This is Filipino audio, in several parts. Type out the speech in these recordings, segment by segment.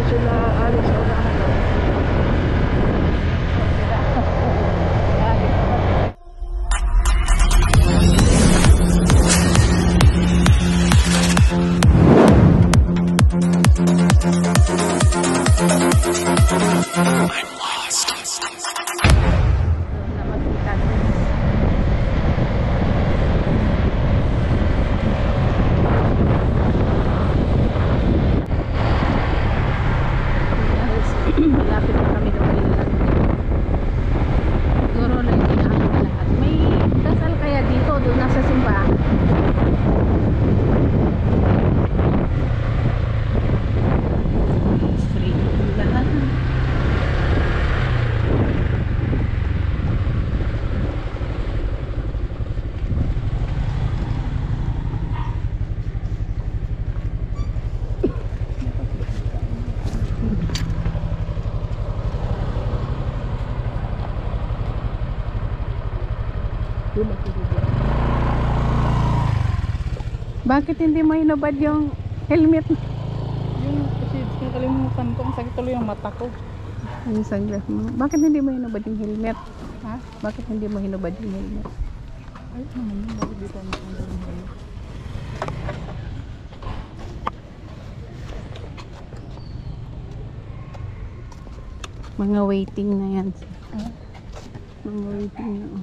sila alis sa unahan. Malapit na kami doon. Siguro na hindi na kami lahat. May dasal kaya dito, doon nasa simbahan. Free lahat. Bakit hindi mo hinubad yung helmet? Yung kasi kalimutan ko, ang sakit tuloy yung mata ko. Ang sunglass mo. Bakit hindi mo hinubad yung helmet? Ha? Bakit hindi mo hinubad yung helmet? Ay, naman yun, bakit dito ang helmet? Mga waiting na yan. Mga waiting na.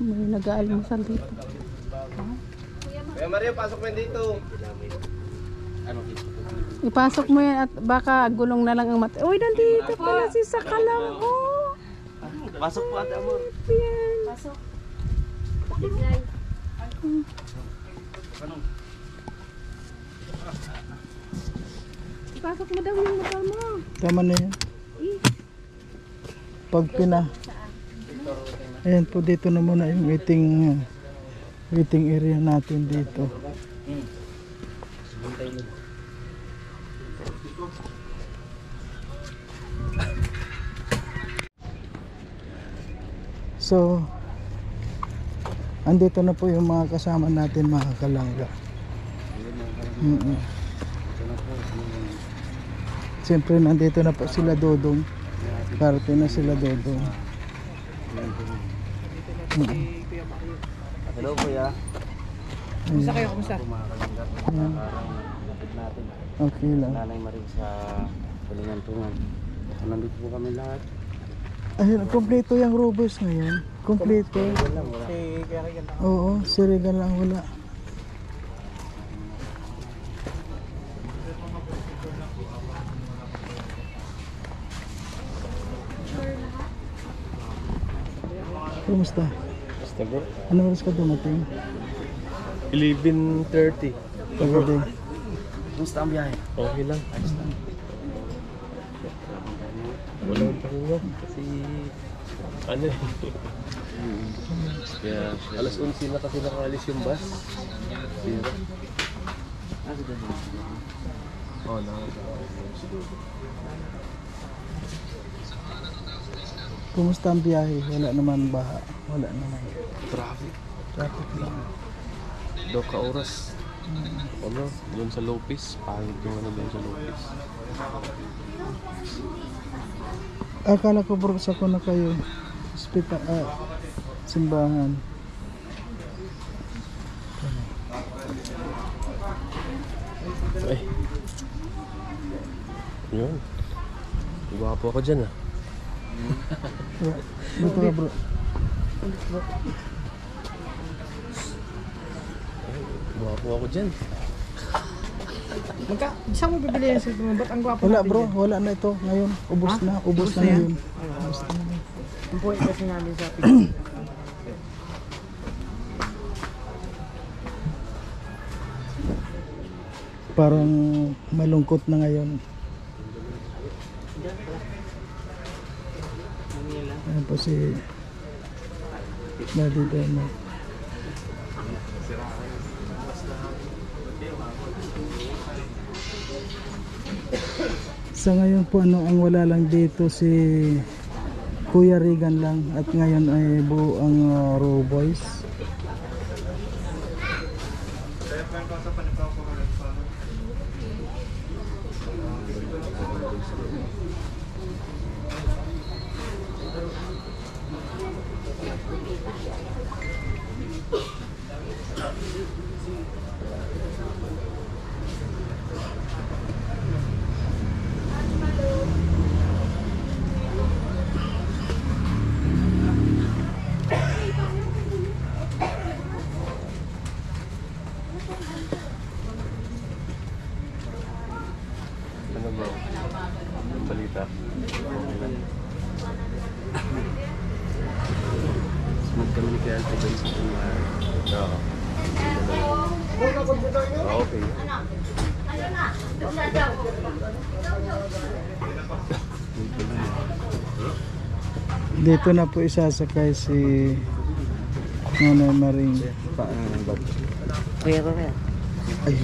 May nag-aalmusal dito. Kuya Mario, pasok mo dito. Ano dito? Ipasok mo yan at baka gulong na lang ang mata. Uy, nandito pala si Sakalam. Oh! Pasok po, Ate Amor. Yan. Pasok. Ipasok mo daw yung motor mo. Tama na yan. Pag ayan po, dito na muna yung waiting area natin dito. So, andito na po yung mga kasama natin, mga kalangga. Siyempre nandito na po sila Dodong. Parte na sila Dodong. Hello, Kuya. Kumusta kayo? Kumusta? Okay lang. Nanay Marie sa Kalingantungan. Nandito po kami lahat. Ayun, kompleto yung Robos ngayon. Kompleto. Oo, si Regan lang wala. Kumusta? Basta bro. Ano oras ka dumating? 11:30. Pagod eh. Kumusta ang biyahe? Okay lang. Ayos lang. Walang pahinga kasi ano eh. Kaya alas 11 na kasi nakaalis yung bus. Sira. Oh, Kumusta ang biyahe? Wala naman baha. Wala naman. Traffic. Traffic lang. 2 ka oras. Ano? Doon sa Lopez. Pangit yung ano doon sa Lopez. Akala ko bro sa ko na kayo. Hospital, simbahan. Ay. Yun. Gwapo ako dyan ah. Dito ka bro. Gwapo ako dyan. Saan mo bibili yan sa ba't ang gwapo Wala natin bro, yan? wala na ito ngayon. Ubos na, ubos na yan? ngayon. Ang point kasi namin sa atin. Parang malungkot na ngayon. Ayan po si Daddy Demo. Sa ngayon po ang wala lang dito si Kuya Regan lang at ngayon ay buo ang Raw Boys. Ano bro? Ang balita. Smooth kami ni Kuya Alto guys. Oo. Okay. Dito na po isasakay si Nanay Maring. Paano ng bag? Kuya, kuya. Ay,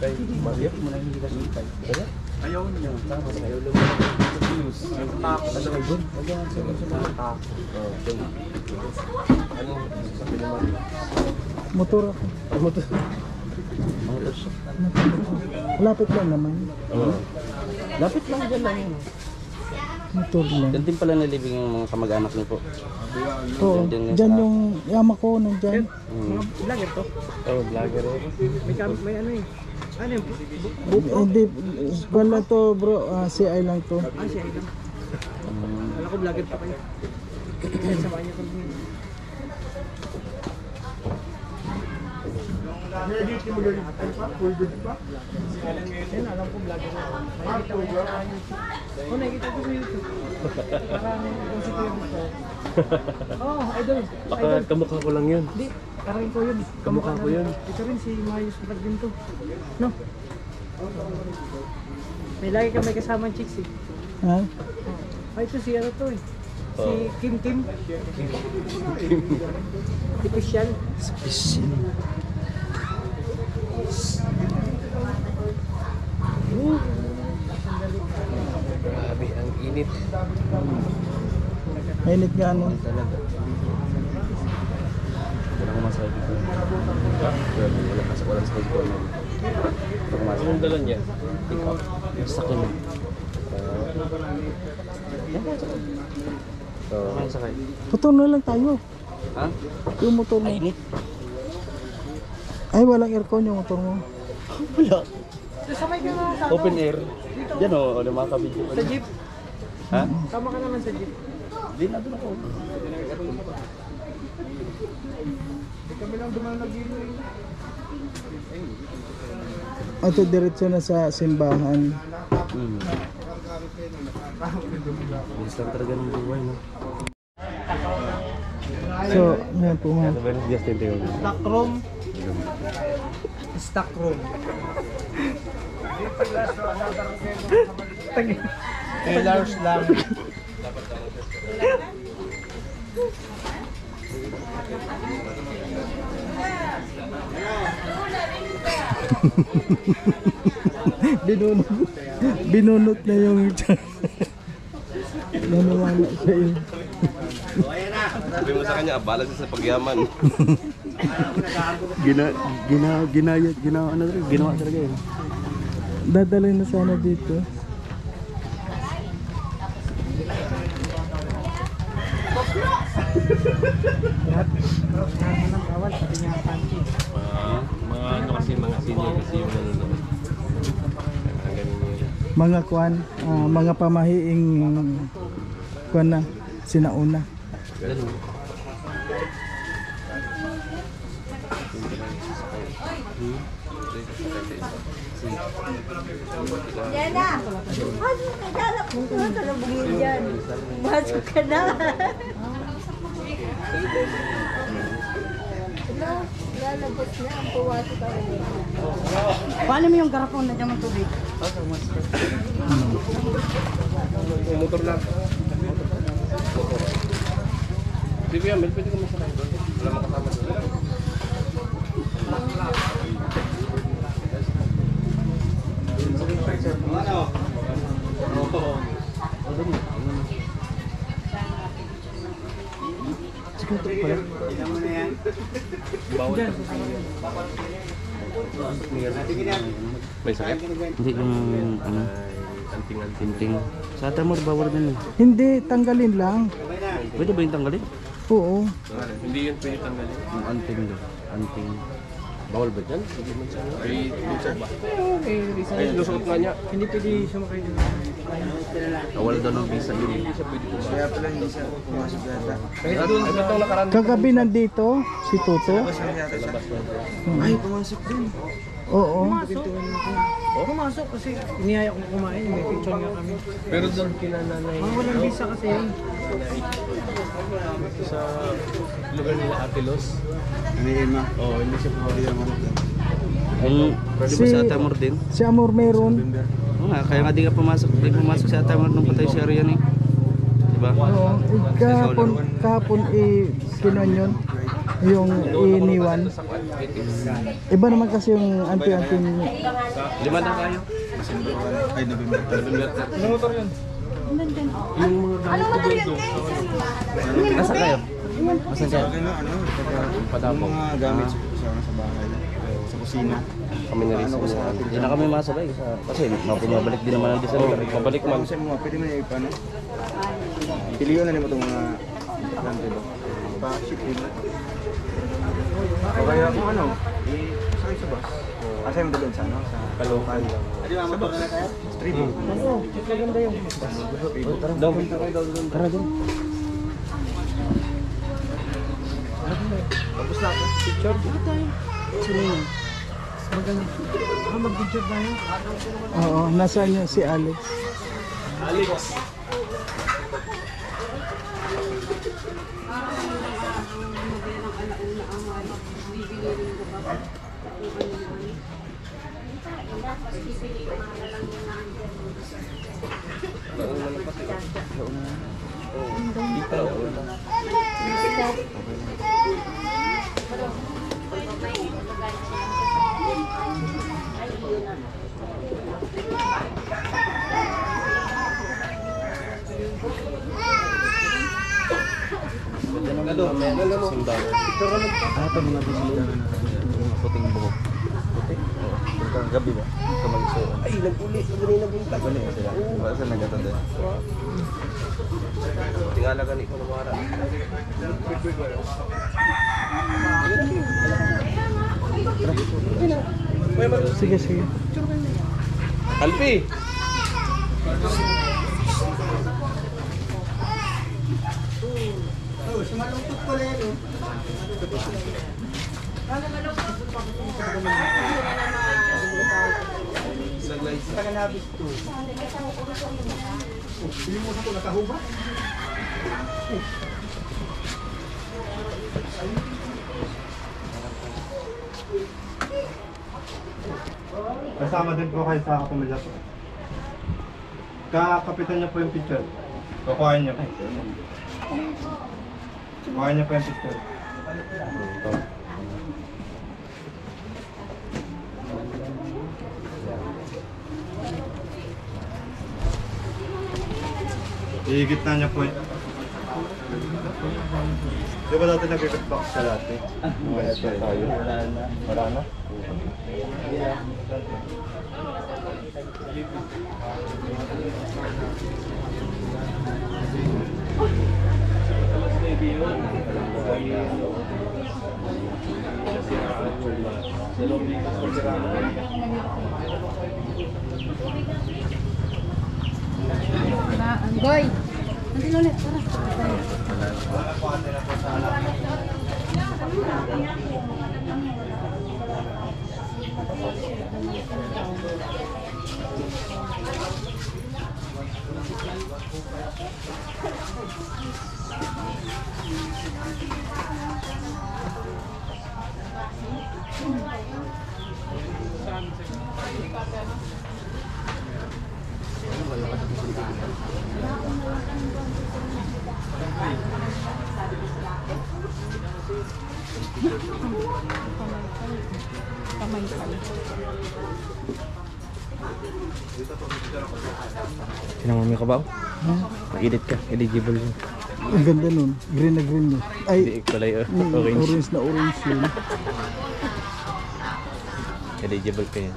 Kay Maria mo na hindi kasi kay. Kaya? Ayaw niya. Tama sa ayaw lumabas. Yung tako. Ano kayo dun? Magawa sa mga tako. Okay. Ano? Sabi naman. motor ako. Motor. Lapit lang naman. Oo. Lapit lang dyan lang yun. Motor lang. Diyan din pala nalibing yung mga kamag-anak niyo po. Oo, Diyan dyan yung yama ko nandyan. Vlogger to? Oh, vlogger eh. May ano eh. Ano yun? Hindi, wala to bro, CI lang to. Siya lang. Wala ko vlogger pa kayo. Samahan niya ko. Yan, alam ko vlogger na. Nakikita ko sa YouTube. Oo, nakikita ko sa YouTube. Parang kung si Kuya gusto. Oo, idol. Baka kamukha ko lang yun. Hindi, parang ko yun. Kamukha ko yun. Ito rin si Mayus Vlog din to. No? May lagi ka may kasamang chicks eh. Ha? Ito si ano to eh. Si Kim Kim. Official. Grabe, ang init. Mainit nga ano. Talaga. Wala akong masabi dito. Wala kasi walang side ko. Anong dala niya? Pick up. Yung sakyan mo. So, Sakay. Motor na lang tayo. Ha? Yung motor mo. Ay, init. Ay, walang aircon yung motor mo. Wala. Sabay ka na sa Open air. Diyan o, ano mga kabidyo. sa jeep. Ha? Sama ka naman sa jeep. Hindi na doon ako. Ito diretso na sa simbahan. Bilis lang talaga ng buhay, no? So, ngayon po mga. ano ba yung Justin Teo? Stock room. Stock room. Tailors lang. binunot, binunot na yung naniwala siya yun. Sabi mo sa kanya, abala siya sa pagyaman. Ginawa talaga yun. Dadalhin na sana dito. Mga ano kasi, mga senior kasi yung nanonood. Kaya ganun yun. Mga kwan, mga pamahiing kwan na, sinauna. Ganun. Yana! Masok ka na! Kung ka na bungin dyan. Masok ka na! Lalabas na ang puwasok ka rin. Paano mo yung garapon na dyan ng tubig? Motor lang. Hindi yan, pwede ko masakay doon. Wala makasama doon. May sakit? Hindi yung ano, tinting. Sa Atamor bawal din eh. Hindi, tanggalin lang. Pwede ba yung tanggalin? Oo. Hindi yun pwede tanggalin. Yung anting do. Anting. Bawal ba dyan? Ay, lusot ba? Ay, lusot nga niya. Hindi pwede sumakay doon. Bawal daw ng visa yun. Kaya pala hindi siya pumasok yata. Ay, itong nakaraan. Kagabi nandito, si Toto. Ay, pumasok din. Oo. Pumasok kasi inihaya kong kumain. May picture nga kami. Pero doon kinananay Walang visa kasi yun. sa lugar nila Atilos. Hindi Oo, hindi siya pumali ang ano. Yung, pwede ba sa Atamor din? Si Amor meron. Oo nga, kaya nga di ka pumasok. Di pumasok sa Atamor nung patay si Arian eh. Diba? Oo. Kahapon kinon yun. Yung iniwan. Iba naman kasi yung anti-anti. Lima na tayo. Ay, November. Ano motor yun? Yung mga gamit ko doon. Nasa kayo? Masan kayo? Padapong. Mga gamit sa bahay. Sa kusina. Kami na rin sa Hindi na kami masabay. Kasi mapumabalik din naman ang December. Mabalik man. Kasi mga pwede mo na ipano. Pilihan na naman itong mga gante ba? Pa-ship din. O kaya kung ano, sakay sa bus. Asa yung dalawin sa ano? Sa Kalokan lang. sa bus. Street. Maganda yung Daw, pinta kayo daw doon. Tara din. Tapos na ako. picture. Sino yun? Maganda. Mag-picture tayo. Oo, nasaan yun si Alex? Alex. Ah, ito mga bisilo. Mga puting buhok. Puti? Oo. Hanggang gabi ba? Kamagsuon. Ay, nag-uli. Nag-uli na Naguli ba sila? Wala sila nagkatanda. Tingala ka ni Kunumara. Sige, sige. Alpi! Kasama din po kayo sa kapamilya po. Kakapitan niyo po yung picture. Kukuhain niyo. Kukuhain niyo po yung picture. Iigit na niya po yun. Di ba dati nag-record box sa dati? Bayad pa tayo. Wala na. Boy! Nanti ulit, tara. Kamay pala. Sinamami ka ba? Mag-edit ka. Eligible yun. Ang ganda nun. Green na green yun. Ay, Hindi, kulay orange. orange na orange yun. Eligible ka yun.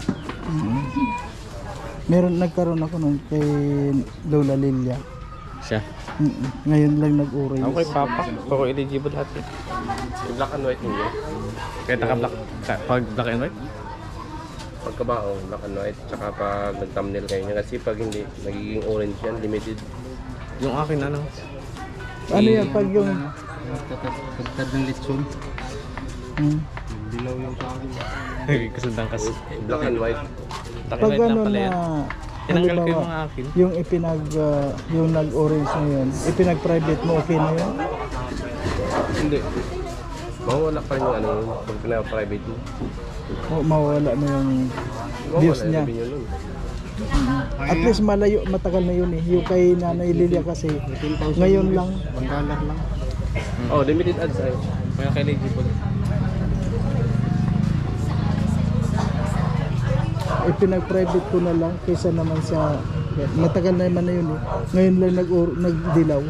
Meron nagkaroon ako nun kay Lola Lilia. Siya. Ngayon lang nag-orange. Ako kay Papa. Ako eligible lahat eh. Yung black and white ninyo. Kaya naka-black. Pag black and white? Pagkabao, black and white. Tsaka pag nag-thumbnail kayo niya. Kasi pag hindi, nagiging orange yan, limited. Yung akin ano? Ano yan pag yung... Pagtad ng litson. Dilaw yung sa akin. Kasundang kasi. Black and white. Black and Pag white lang ano pala yan. na... Tinanggal ko yung halimbawa, mga akin. yung yung nag-orange na yun, ipinag-private mo, okay na yun? Hindi. Mawawala pa rin yung ano yun. Pag pina-private mo. O mawawala na yung views Mawawala niya. yung yun nun. At least malayo, matagal na yun eh. Yung kay Nanay Lilia kasi, ngayon lang. $1 lang. Oh, limited ads ay. Kaya kay eligible. Ipinag-private ko na lang kaysa naman sa matagal na naman na yun eh. Ngayon lang nagdilaw.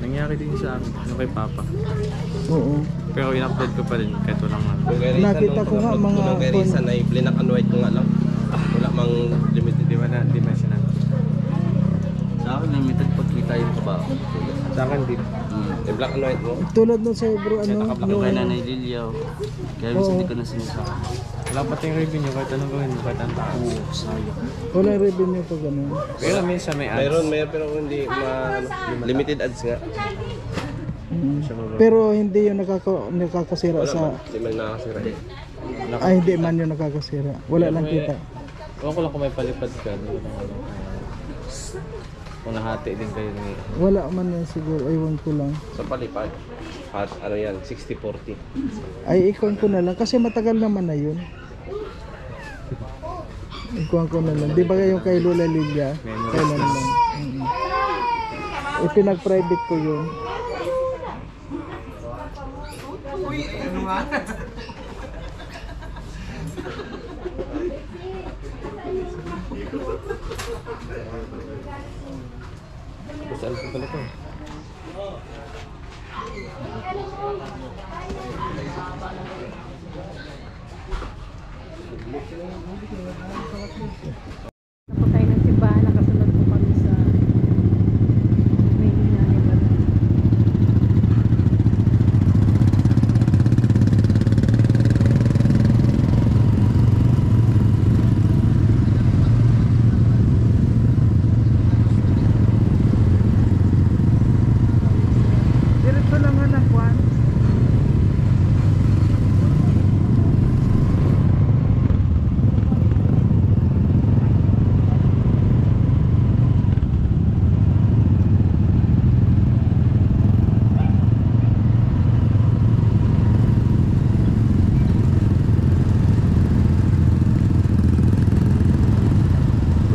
Nangyari din sa amin. Yung kay Papa. Oo. Pero in-upload ko pa rin kahit walang ano. Kung kay Risa, Nakita ko nga mga Kung kay Risa na black and white ko nga lang. Wala mang limited. Di ba na dimensional? Sa akin, limited pagkita yung kabaho. Sa akin din. Yung black and white mo. tulad nun sa bro, ano, Yung kay Nanay Lilia. Kaya Oo. hindi ko na sinasama. Wala pa tayong revenue kahit anong gawin mo, kahit anong taas. walang revenue pag ano. Pero minsan may ads. Mayroon pero hindi limited ads nga. Pero hindi yung nakakasira Wala sa... man. Hindi man nakakasira. Ay, hindi man yung nakakasira. Wala lang kita. Ewan ko lang kung may palipad ka. Hindi ko lang alam. Kung nahati din kayo ni... Wala man yan siguro. Ewan ko lang. Sa palipad. At ano yan, 60-40. Ay, ikuan ko na lang. Kasi matagal naman na yun. Ikuan ko na lang. Di ba yung kay Lola Lilia? Kailan lang. Ipinag-private ko yun. Saan ko pala ito? Tapos tayo ng simbahan, nakasunod po kami sa main na nila. Diretso lang nga ng kwan.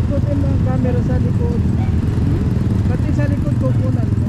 Ikutin mo ang camera sa likod. Pati sa likod kukunan mo.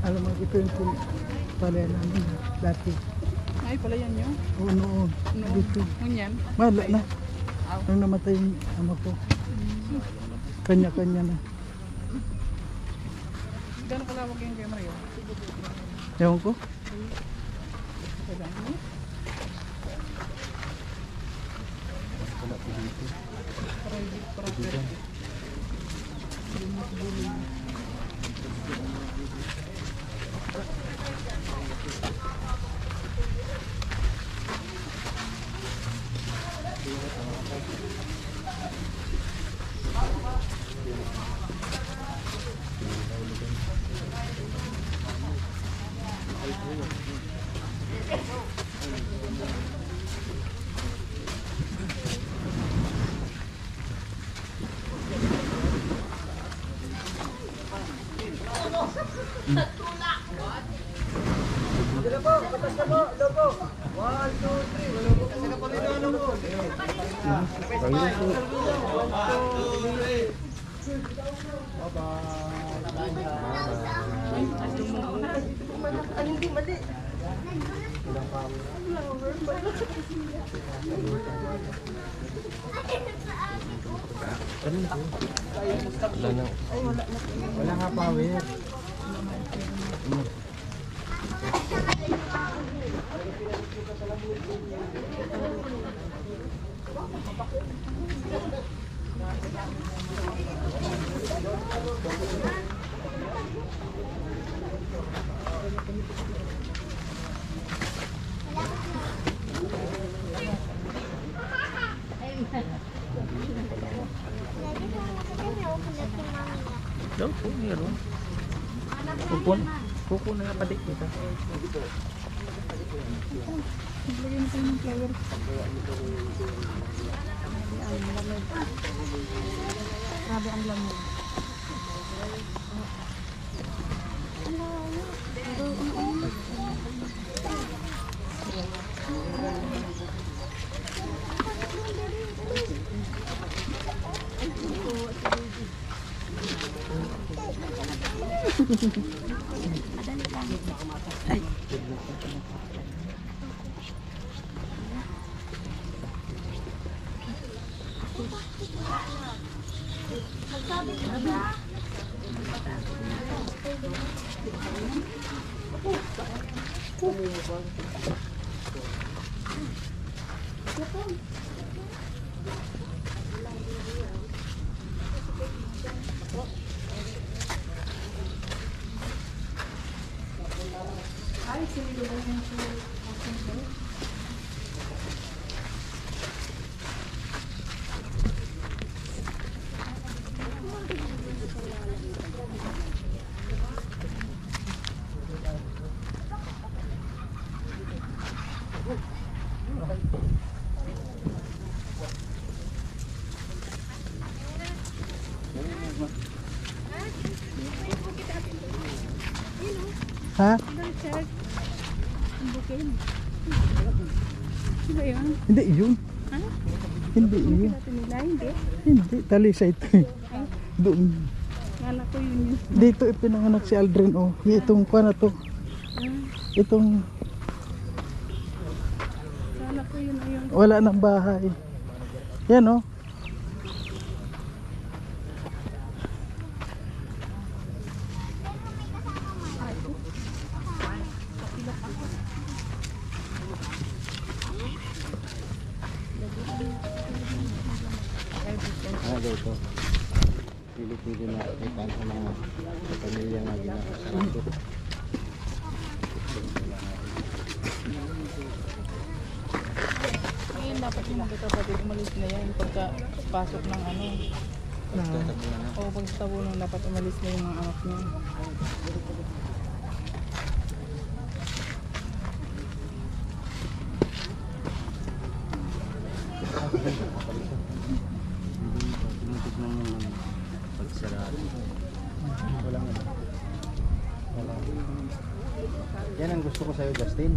Alam mo, ito yung pala namin dati. Ay, pala yan yun. Oo, noon. Dito. Ngunyan. Wala na. Nung namatay yung ama ko. Kanya-kanya na. Gano'n kalawag yung kay Mario? Ewan ko. Wala nga power. Daw po, meron. Kuko na nga padik kita. Lagyan mo tayo ng flower. Grabe ang lamig. Ha? Diba yun? Hindi yun. Ha? Hindi yun. Dati nila, hindi. Hindi, talisa ito eh. Doon. Kala ko yun yun. Dito ipinanganak si Aldrin oh. Itong pa na to. Itong Kala ko yun na yun. wala nang bahay. Yan oh. Ano daw ito? Pili-pili na kita sa mga pamilya nga ginakasarado. Ngayon dapat yung magkakapatid umalis na yan pagkapasok ng ano. O pagtabo nung dapat umalis na yung mga anak niya. Tinitignan mo yung pagsarado. Yan ang gusto ko sa'yo, Justin.